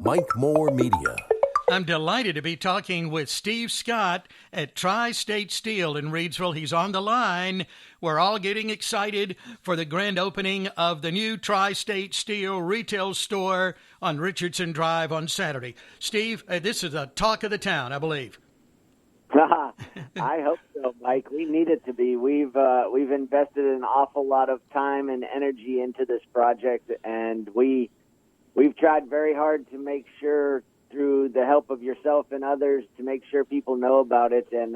Mike Moore Media. I'm delighted to be talking with Steve Scott at Tri-Statesteel in Reidsville. He's on the line. We're all getting excited for the grand opening of the new Tri-Statesteel retail store on Richardson Drive on Saturday. Steve, this is the talk of the town, I believe. I hope so, Mike. We need it to be. We've invested an awful lot of time and energy into this project, and we've tried very hard to make sure, through the help of yourself and others, to make sure people know about it. And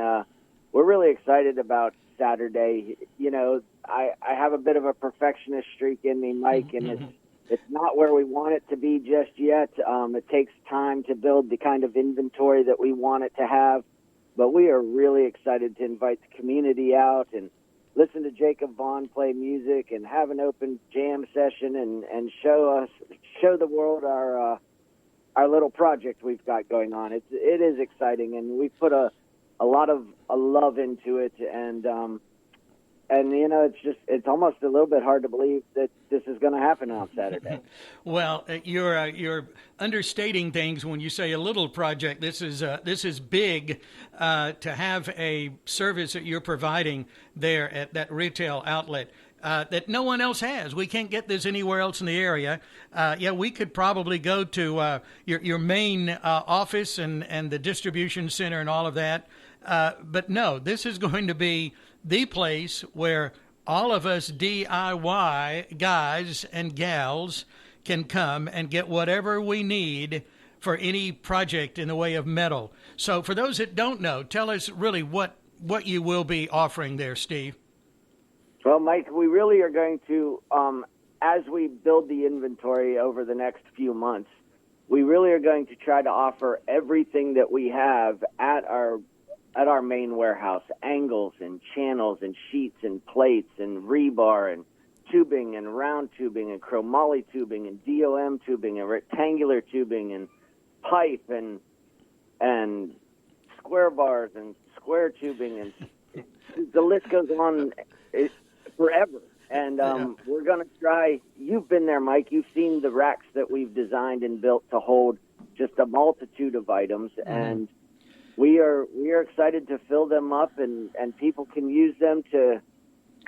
we're really excited about Saturday. You know, I have a bit of a perfectionist streak in me, Mike, and it's not where we want it to be just yet. It takes time to build the kind of inventory that we want it to have. But we are really excited to invite the community out and listen to Jacob Vaughn play music and have an open jam session and show the world our little project we've got going on. It is exciting, and we've put a lot of love into it, and you know, it's almost a little bit hard to believe that this is going to happen on Saturday. Well, you're understating things when you say a little project. This is big to have a service that you're providing there at that retail outlet that no one else has. We can't get this anywhere else in the area. We could probably go to your main office and the distribution center and all of that. But no, this is going to be the place where all of us DIY guys and gals can come and get whatever we need for any project in the way of metal. So for those that don't know, tell us really what you will be offering there, Steve. Well, Mike, we really are going to, as we build the inventory over the next few months, we really are going to try to offer everything that we have at our main warehouse: angles and channels and sheets and plates and rebar and tubing and round tubing and chromoly tubing and DOM tubing and rectangular tubing and pipe and square bars and square tubing, and the list goes on forever. And we're going to try. You've been there, Mike. You've seen the racks that we've designed and built to hold just a multitude of items, and we are excited to fill them up, and people can use them to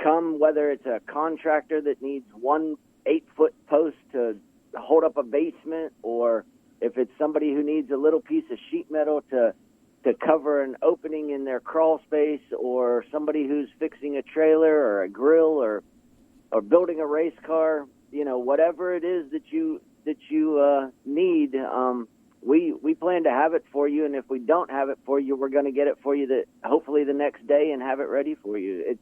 come, whether it's a contractor that needs 1 8-foot post to hold up a basement, or if it's somebody who needs a little piece of sheet metal to cover an opening in their crawl space, or somebody who's fixing a trailer or a grill or building a race car. You know, whatever it is that you need, we plan to have it for you, and if we don't have it for you, we're going to get it for you hopefully the next day and have it ready for you.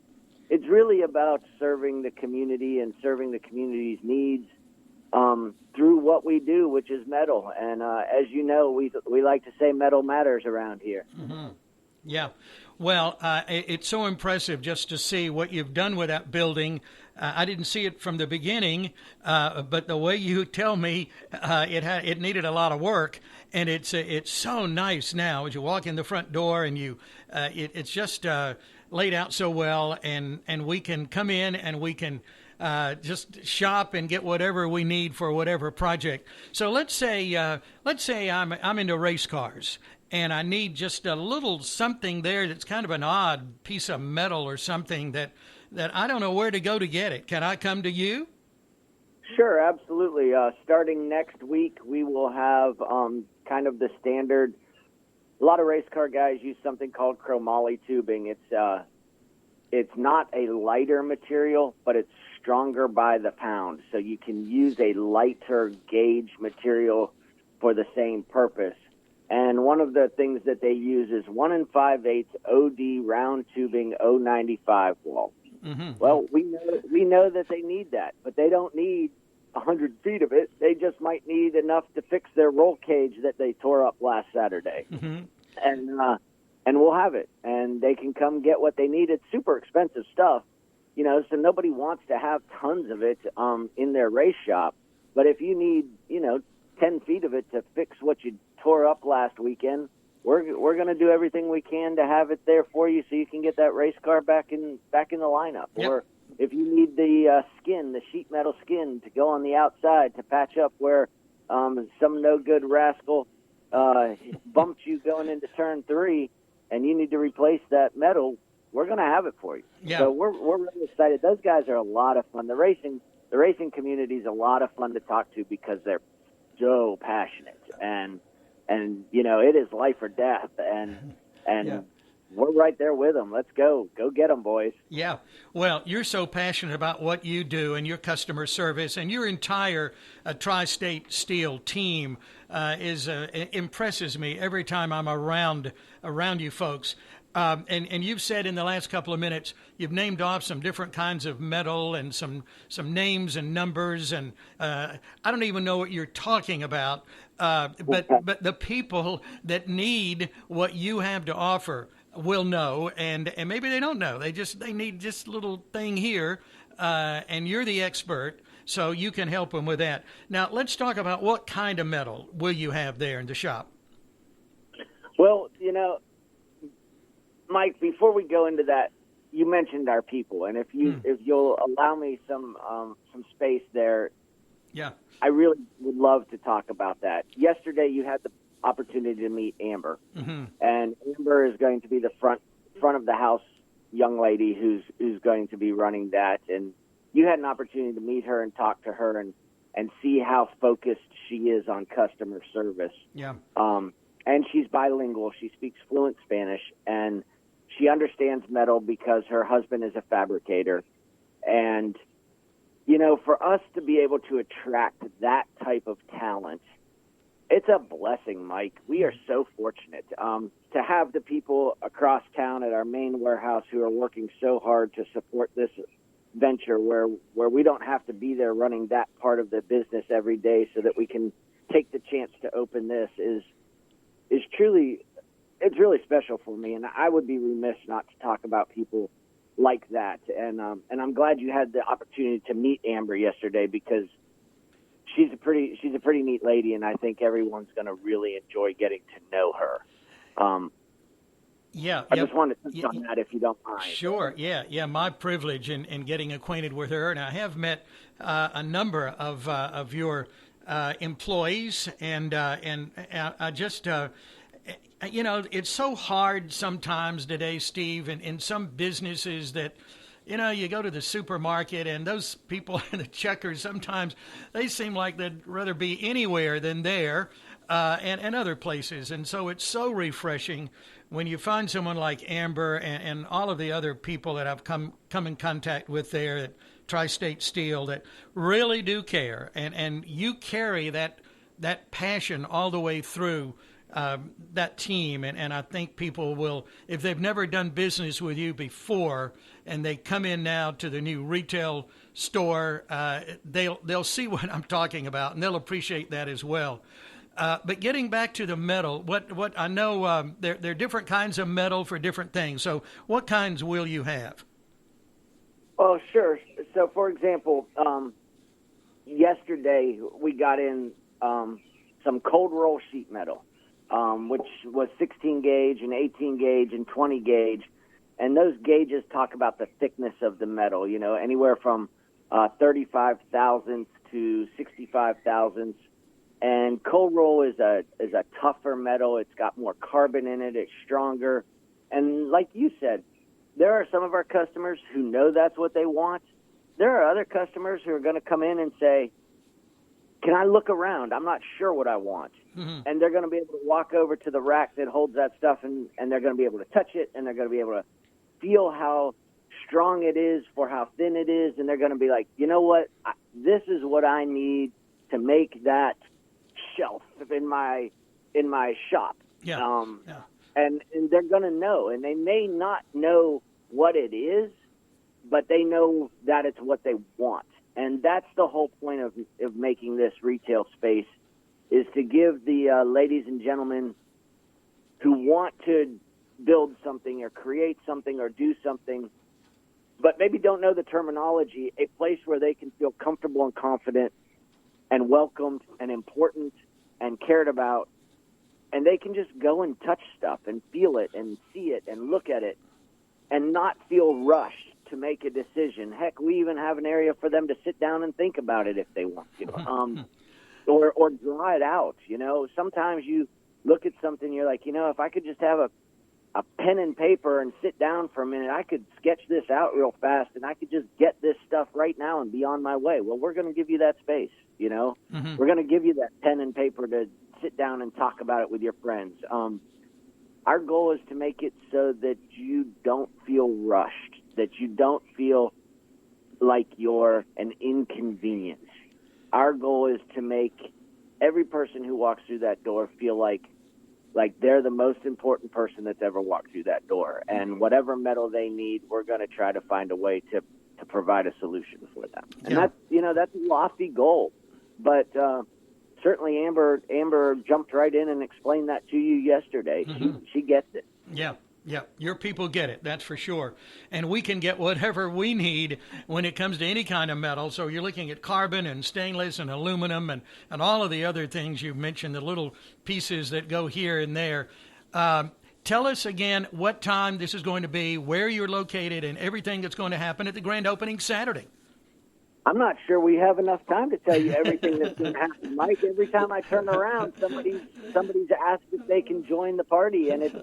It's really about serving the community and serving the community's needs through what we do, which is metal. And as you know, we like to say metal matters around here. Mm-hmm. Yeah. Well, it's so impressive just to see what you've done with that building. I didn't see it from the beginning, but the way you tell me, it needed a lot of work, and it's so nice now as you walk in the front door, and it's just laid out so well, and we can come in and we can just shop and get whatever we need for whatever project. So let's say I'm into race cars, and I need just a little something there that's kind of an odd piece of metal or something that I don't know where to go to get it. Can I come to you? Sure, absolutely. Starting next week, we will have kind of the standard. A lot of race car guys use something called chromoly tubing. It's not a lighter material, but it's stronger by the pound. So you can use a lighter gauge material for the same purpose. And one of the things that they use is 1 5/8 OD round tubing 095 wall. Mm-hmm. Well, we know that they need that, but they don't need 100 feet of it. They just might need enough to fix their roll cage that they tore up last Saturday. Mm-hmm. And we'll have it, and they can come get what they need. It's super expensive stuff, you know, so nobody wants to have tons of it in their race shop. But if you need, 10 feet of it to fix what you tore up last weekend, we're going to do everything we can to have it there for you, so you can get that race car back in the lineup. Yep. Or if you need the sheet metal skin to go on the outside to patch up where some no good rascal bumped you going into turn 3, and you need to replace that metal, we're going to have it for you. Yeah. So we're really excited. Those guys are a lot of fun. The racing community is a lot of fun to talk to because they're so passionate, and it is life or death, and yeah. We're right there with them. Let's go get them, boys. Yeah. Well, you're so passionate about what you do and your customer service, and your entire tri-statesteel team impresses me every time I'm around you folks. And you've said in the last couple of minutes, you've named off some different kinds of metal and some names and numbers, and I don't even know what you're talking about. But the people that need what you have to offer will know, and maybe they don't know. They need just a little thing here, and you're the expert, so you can help them with that. Now, let's talk about what kind of metal will you have there in the shop. Well, Mike, before we go into that, you mentioned our people, and if you'll allow me some space there, yeah, I really would love to talk about that. Yesterday, you had the opportunity to meet Amber, and Amber is going to be the front of the house young lady who's going to be running that, and you had an opportunity to meet her and talk to her and see how focused she is on customer service. Yeah. And she's bilingual. She speaks fluent Spanish, and she understands metal because her husband is a fabricator. And, for us to be able to attract that type of talent, it's a blessing, Mike. We are so fortunate to have the people across town at our main warehouse who are working so hard to support this venture where we don't have to be there running that part of the business every day so that we can take the chance to open this is truly, it's really special for me, and I would be remiss not to talk about people like that. And I'm glad you had the opportunity to meet Amber yesterday because she's a pretty neat lady, and I think everyone's going to really enjoy getting to know her. I just wanted to touch on that if you don't mind. Sure. Yeah. My privilege in getting acquainted with her, and I have met a number of your employees, and I just. It's so hard sometimes today, Steve, in some businesses that, you go to the supermarket and those people in the checkers, sometimes they seem like they'd rather be anywhere than there and other places. And so it's so refreshing when you find someone like Amber and all of the other people that I've come in contact with there at Tri-Statesteel that really do care. And you carry that passion all the way through that team, and I think people will, if they've never done business with you before and they come in now to the new retail store, they'll see what I'm talking about, and they'll appreciate that as well. But getting back to the metal, what I know, there are different kinds of metal for different things. So what kinds will you have? Oh, sure. So, for example, yesterday we got in some cold roll sheet metal. Which was 16 gauge and 18 gauge and 20 gauge. And those gauges talk about the thickness of the metal, anywhere from 35 thousandths to 65 thousandths. And cold roll is a tougher metal. It's got more carbon in it. It's stronger. And like you said, there are some of our customers who know that's what they want. There are other customers who are going to come in and say, can I look around? I'm not sure what I want. Mm-hmm. And they're going to be able to walk over to the rack that holds that stuff, and they're going to be able to touch it, and they're going to be able to feel how strong it is for how thin it is, and they're going to be like, you know what? This is what I need to make that shelf in my shop. Yeah. And they're going to know, and they may not know what it is, but they know that it's what they want. And that's the whole point of making this retail space, is to give the ladies and gentlemen who want to build something or create something or do something, but maybe don't know the terminology, a place where they can feel comfortable and confident and welcomed and important and cared about, and they can just go and touch stuff and feel it and see it and look at it and not feel rushed to make a decision. Heck, we even have an area for them to sit down and think about it if they want to. or draw it out. Sometimes you look at something, you're like, if I could just have a pen and paper and sit down for a minute, I could sketch this out real fast, and I could just get this stuff right now and be on my way. Well, we're going to give you that space, Mm-hmm. We're going to give you that pen and paper to sit down and talk about it with your friends. Our goal is to make it so that you don't feel rushed, that you don't feel like you're an inconvenience. Our goal is to make every person who walks through that door feel like they're the most important person that's ever walked through that door. And whatever metal they need, we're going to try to find a way to provide a solution for them. And that's a lofty goal. But certainly Amber jumped right in and explained that to you yesterday. Mm-hmm. She gets it. Yeah. Yeah, your people get it, that's for sure. And we can get whatever we need when it comes to any kind of metal. So you're looking at carbon and stainless and aluminum and all of the other things you've mentioned, the little pieces that go here and there. Tell us again what time this is going to be, where you're located, and everything that's going to happen at the grand opening Saturday. I'm not sure we have enough time to tell you everything that's going to happen, Mike. Every time I turn around, somebody's asked if they can join the party, and it's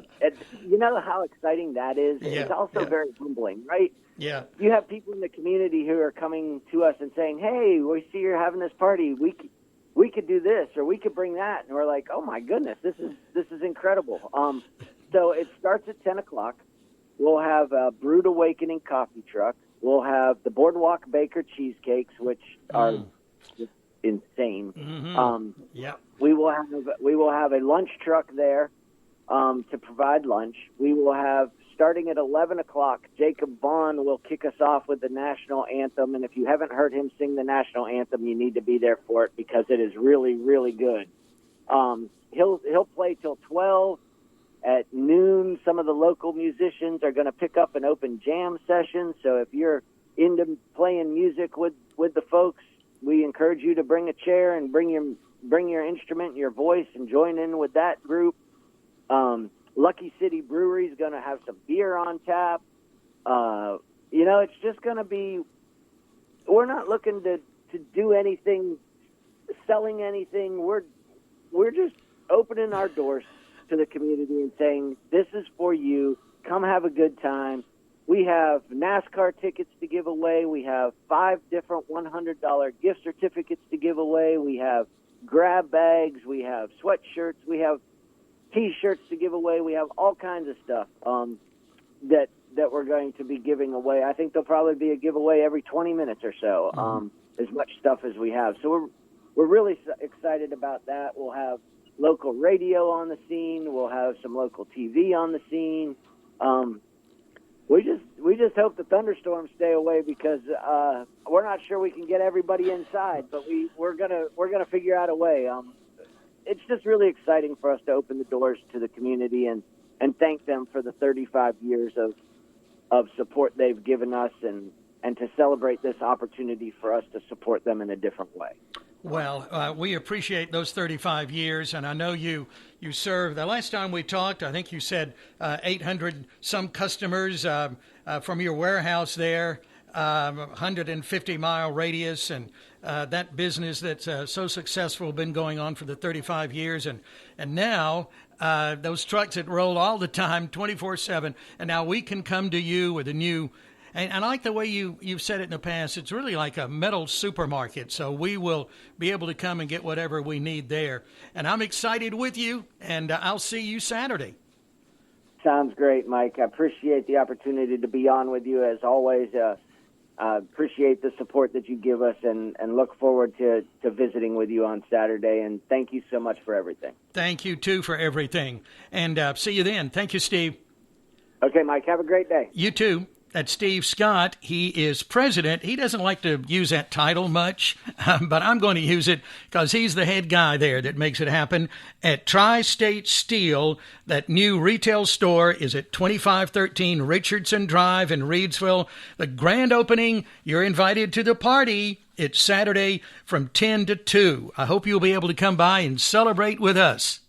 you know how exciting that is. Yeah, it's also very humbling, right? Yeah. You have people in the community who are coming to us and saying, "Hey, we see you're having this party. We could do this, or we could bring that," and we're like, "Oh my goodness, this is incredible." So it starts at 10 o'clock. We'll have a Brewed Awakening coffee truck. We'll have the Boardwalk Baker cheesecakes, which are just insane. Mm-hmm. We will have a lunch truck there to provide lunch. We will have, starting at 11 o'clock, Jacob Vaughn will kick us off with the national anthem. And if you haven't heard him sing the national anthem, you need to be there for it because it is really, really good. He'll play till 12. At noon, some of the local musicians are going to pick up an open jam session. So if you're into playing music with the folks, we encourage you to bring a chair and bring your instrument and your voice and join in with that group. Lucky City Brewery is going to have some beer on tap. It's just going to be. We're not looking to do anything, selling anything. We're just opening our doors to the community and saying, this is for you. Come have a good time. We have NASCAR tickets to give away. We have 5 different $100 gift certificates to give away. We have grab bags. We have sweatshirts. We have T-shirts to give away. We have all kinds of stuff that we're going to be giving away. I think there'll probably be a giveaway every 20 minutes or so, as much stuff as we have. So we're really excited about that. We'll have local radio on the scene. We'll have some local TV on the scene. We just hope the thunderstorms stay away because we're not sure we can get everybody inside, but we're gonna figure out a way. It's just really exciting for us to open the doors to the community and thank them for the 35 years of support they've given us and to celebrate this opportunity for us to support them in a different way. Well, we appreciate those 35 years, and I know you serve. The last time we talked, I think you said 800 some customers from your warehouse there, 150-mile radius, and that business that's so successful been going on for the 35 years, and now those trucks that roll all the time, 24/7, and now we can come to you with a new. And I like the way you've said it in the past. It's really like a metal supermarket. So we will be able to come and get whatever we need there. And I'm excited with you, and I'll see you Saturday. Sounds great, Mike. I appreciate the opportunity to be on with you as always. I appreciate the support that you give us and look forward to visiting with you on Saturday. And thank you so much for everything. Thank you, too, for everything. And see you then. Thank you, Steve. Okay, Mike. Have a great day. You too. That's Steve Scott. He is president. He doesn't like to use that title much, but I'm going to use it because he's the head guy there that makes it happen at Tri-Statesteel. That new retail store is at 2513 Richardson Drive in Reidsville. The grand opening, you're invited to the party. It's Saturday from 10 to 2. I hope you'll be able to come by and celebrate with us.